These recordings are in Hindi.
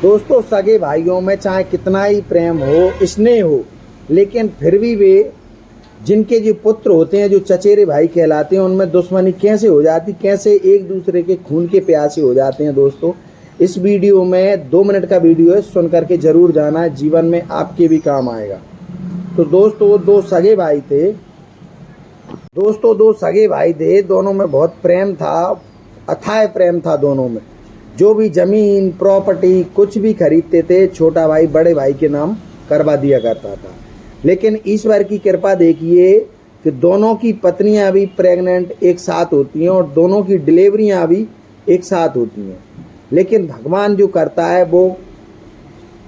दोस्तों, सगे भाइयों में चाहे कितना ही प्रेम हो, स्नेह हो, लेकिन फिर भी वे जिनके जो पुत्र होते हैं, जो चचेरे भाई कहलाते हैं, उनमें दुश्मनी कैसे हो जाती, कैसे एक दूसरे के खून के प्यासे हो जाते हैं। दोस्तों, इस वीडियो में 2 मिनट का वीडियो है, सुन करके जरूर जाना, जीवन में आपके भी काम आएगा। तो दोस्तों, दो सगे भाई थे। दोनों में बहुत प्रेम था, अथाह प्रेम था दोनों में। जो भी जमीन प्रॉपर्टी कुछ भी खरीदते थे, छोटा भाई बड़े भाई के नाम करवा दिया करता था। लेकिन ईश्वर की कृपा देखिए कि दोनों की पत्नियां भी प्रेग्नेंट एक साथ होती हैं और दोनों की डिलीवरियां भी एक साथ होती हैं। लेकिन भगवान जो करता है वो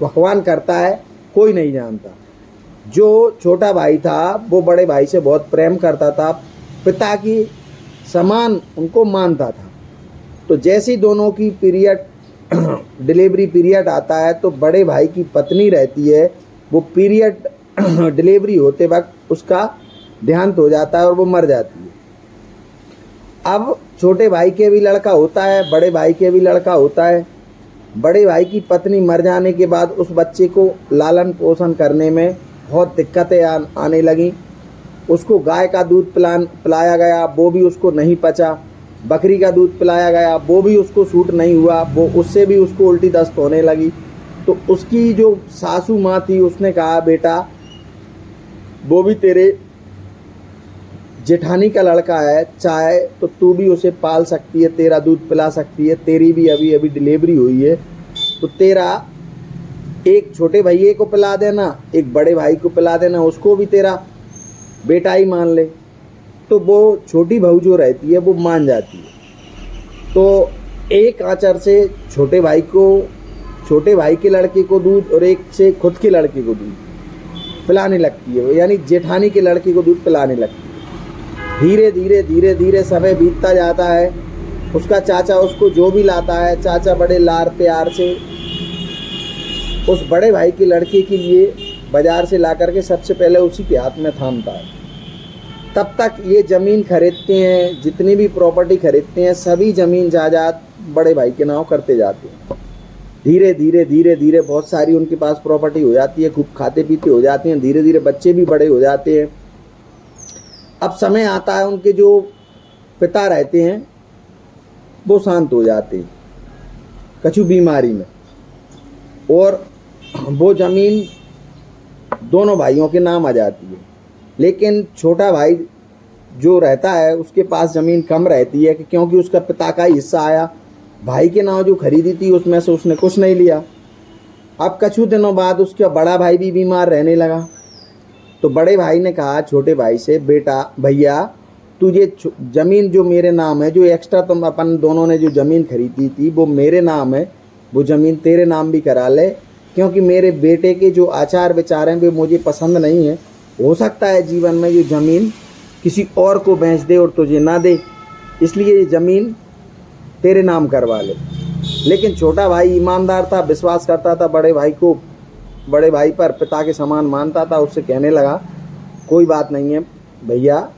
भगवान करता है, कोई नहीं जानता। जो छोटा भाई था वो बड़े भाई से बहुत प्रेम करता था, पिता की समान उनको मानता था। तो जैसे ही दोनों की डिलीवरी पीरियड आता है, तो बड़े भाई की पत्नी रहती है, वो पीरियड डिलीवरी होते वक्त उसका देहांत हो जाता है और वो मर जाती है। अब छोटे भाई के भी लड़का होता है, बड़े भाई के भी लड़का होता है। बड़े भाई की पत्नी मर जाने के बाद उस बच्चे को लालन पोषण करने में बहुत दिक्कतें आने लगी। उसको गाय का दूध पिलाया गया, वो भी उसको नहीं पचा। बकरी का दूध पिलाया गया, वो भी उसको सूट नहीं हुआ, वो उससे भी उसको उल्टी दस्त होने लगी। तो उसकी जो सासू माँ थी, उसने कहा, बेटा वो भी तेरे जेठानी का लड़का है, चाहे तो तू भी उसे पाल सकती है, तेरा दूध पिला सकती है, तेरी भी अभी अभी डिलीवरी हुई है, तो तेरा एक छोटे भैये को पिला देना, एक बड़े भाई को पिला देना, उसको भी तेरा बेटा ही मान ले। तो वो छोटी बहू जो रहती है वो मान जाती है। तो एक आंचर से छोटे भाई के लड़के को दूध और एक से खुद के लड़के को दूध पिलाने लगती है, यानी जेठानी के लड़के को दूध पिलाने लगती है। धीरे धीरे समय बीतता जाता है। उसका चाचा उसको जो भी लाता है, चाचा बड़े लाड़ प्यार से उस बड़े भाई के लड़के के लिए बाजार से ला करके सबसे पहले उसी के हाथ में थामता है। तब तक ये ज़मीन खरीदते हैं, जितनी भी प्रॉपर्टी खरीदते हैं, सभी ज़मीन जायदाद बड़े भाई के नाम करते जाते हैं। धीरे धीरे बहुत सारी उनके पास प्रॉपर्टी हो जाती है, खूब खाते पीते हो जाते हैं। धीरे धीरे बच्चे भी बड़े हो जाते हैं। अब समय आता है, उनके जो पिता रहते हैं वो शांत हो जाते हैं कछु बीमारी में, और वो ज़मीन दोनों भाइयों के नाम आ जाती है। लेकिन छोटा भाई जो रहता है उसके पास ज़मीन कम रहती है, क्योंकि उसका पिता का हिस्सा आया। भाई के नाम जो खरीदी थी उसमें से उसने कुछ नहीं लिया। अब कुछ दिनों बाद उसका बड़ा भाई भी बीमार रहने लगा। तो बड़े भाई ने कहा छोटे भाई से, बेटा भैया तुझे ज़मीन जो मेरे नाम है, जो एक्स्ट्रा तुम अपन दोनों ने जो ज़मीन खरीदी थी वो मेरे नाम है, वो ज़मीन तेरे नाम भी करा ले, क्योंकि मेरे बेटे के जो आचार विचार हैं वे मुझे पसंद नहीं है। हो सकता है जीवन में ये ज़मीन किसी और को बेच दे और तुझे ना दे, इसलिए ये ज़मीन तेरे नाम करवा ले। लेकिन छोटा भाई ईमानदार था, विश्वास करता था बड़े भाई पर, पिता के समान मानता था। उससे कहने लगा, कोई बात नहीं है भैया,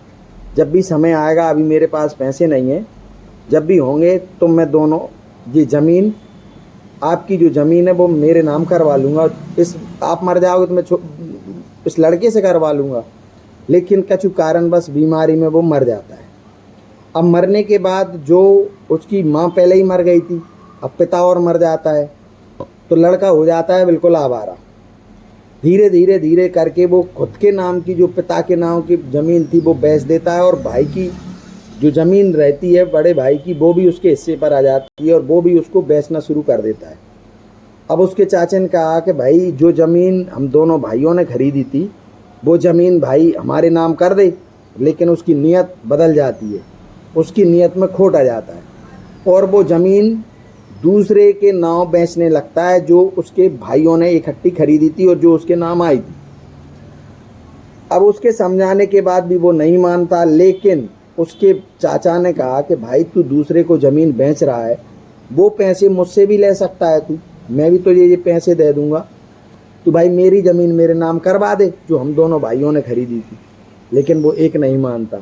जब भी समय आएगा, अभी मेरे पास पैसे नहीं हैं, जब भी होंगे तो मैं दोनों ये ज़मीन, आपकी जो ज़मीन है वो मेरे नाम करवा लूँगा। आप मर जाओगे तो मैं इस लड़के से करवा लूँगा। लेकिन कुछ कारण बस बीमारी में वो मर जाता है। अब मरने के बाद जो उसकी माँ पहले ही मर गई थी, अब पिता और मर जाता है, तो लड़का हो जाता है बिल्कुल आवारा। धीरे करके वो खुद के नाम की, जो पिता के नाम की ज़मीन थी, वो बेच देता है, और भाई की जो ज़मीन रहती है बड़े भाई की, वो भी उसके हिस्से पर आ जाती है और वो भी उसको बेचना शुरू कर देता है। अब उसके चाचा ने कहा कि भाई जो ज़मीन हम दोनों भाइयों ने खरीदी थी वो ज़मीन भाई हमारे नाम कर दे। लेकिन उसकी नीयत बदल जाती है, उसकी नीयत में खोट आ जाता है और वो ज़मीन दूसरे के नाम बेचने लगता है, जो उसके भाइयों ने इकट्ठी खरीदी थी और जो उसके नाम आई थी। अब उसके समझाने के बाद भी वो नहीं मानता। लेकिन उसके चाचा ने कहा कि भाई तू दूसरे को ज़मीन बेच रहा है, वो पैसे मुझसे भी ले सकता है, मैं भी तुझे ये पैसे दे दूंगा, तो भाई मेरी ज़मीन मेरे नाम करवा दे जो हम दोनों भाइयों ने खरीदी थी। लेकिन वो एक नहीं मानता।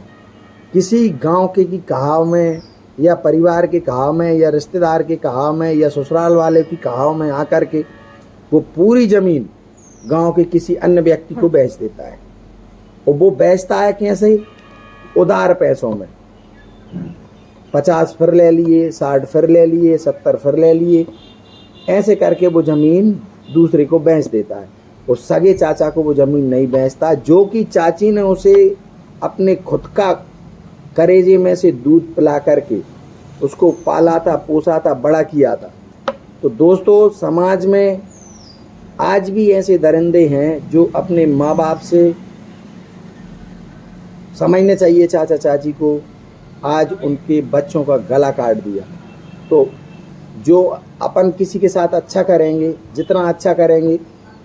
किसी गांव के की कहाव में या परिवार के कहाव में या रिश्तेदार के कहाव में या ससुराल वाले की कहाव में आकर के वो पूरी ज़मीन गांव के किसी अन्य व्यक्ति को बेच देता है। और वो बेचता है कैसे? उधार पैसों में। 50 फिर ले लिए, 60 फिर ले लिए, 70 फिर ले लिए, ऐसे करके वो ज़मीन दूसरे को बेच देता है। और सगे चाचा को वो ज़मीन नहीं बेचता, जो कि चाची ने उसे अपने खुद का करेजे में से दूध पिला करके उसको पाला था, पोसा था, बड़ा किया था। तो दोस्तों, समाज में आज भी ऐसे दरिंदे हैं जो अपने माँ बाप से, समझने चाहिए चाचा चाची को, आज उनके बच्चों का गला काट दिया। तो जो अपन किसी के साथ अच्छा करेंगे, जितना अच्छा करेंगे,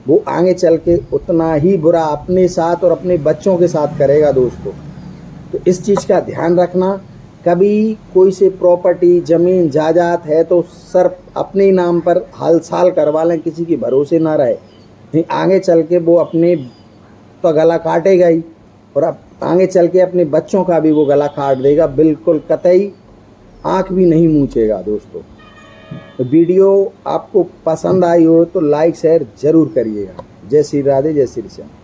वो आगे चल के उतना ही बुरा अपने साथ और अपने बच्चों के साथ करेगा दोस्तों। तो इस चीज़ का ध्यान रखना। कभी कोई से प्रॉपर्टी, ज़मीन जायदाद है तो सर अपने नाम पर हाल साल करवा लें, किसी के भरोसे ना रहे, नहीं आगे चल के वो अपने तो गला काटेगा ही, और अब आगे चल के अपने बच्चों का भी वो गला काट देगा, बिल्कुल कतई आँख भी नहीं मूंचेगा दोस्तों। तो वीडियो आपको पसंद आई हो तो लाइक शेयर ज़रूर करिएगा। जय श्री राधे, जय श्री श्याम।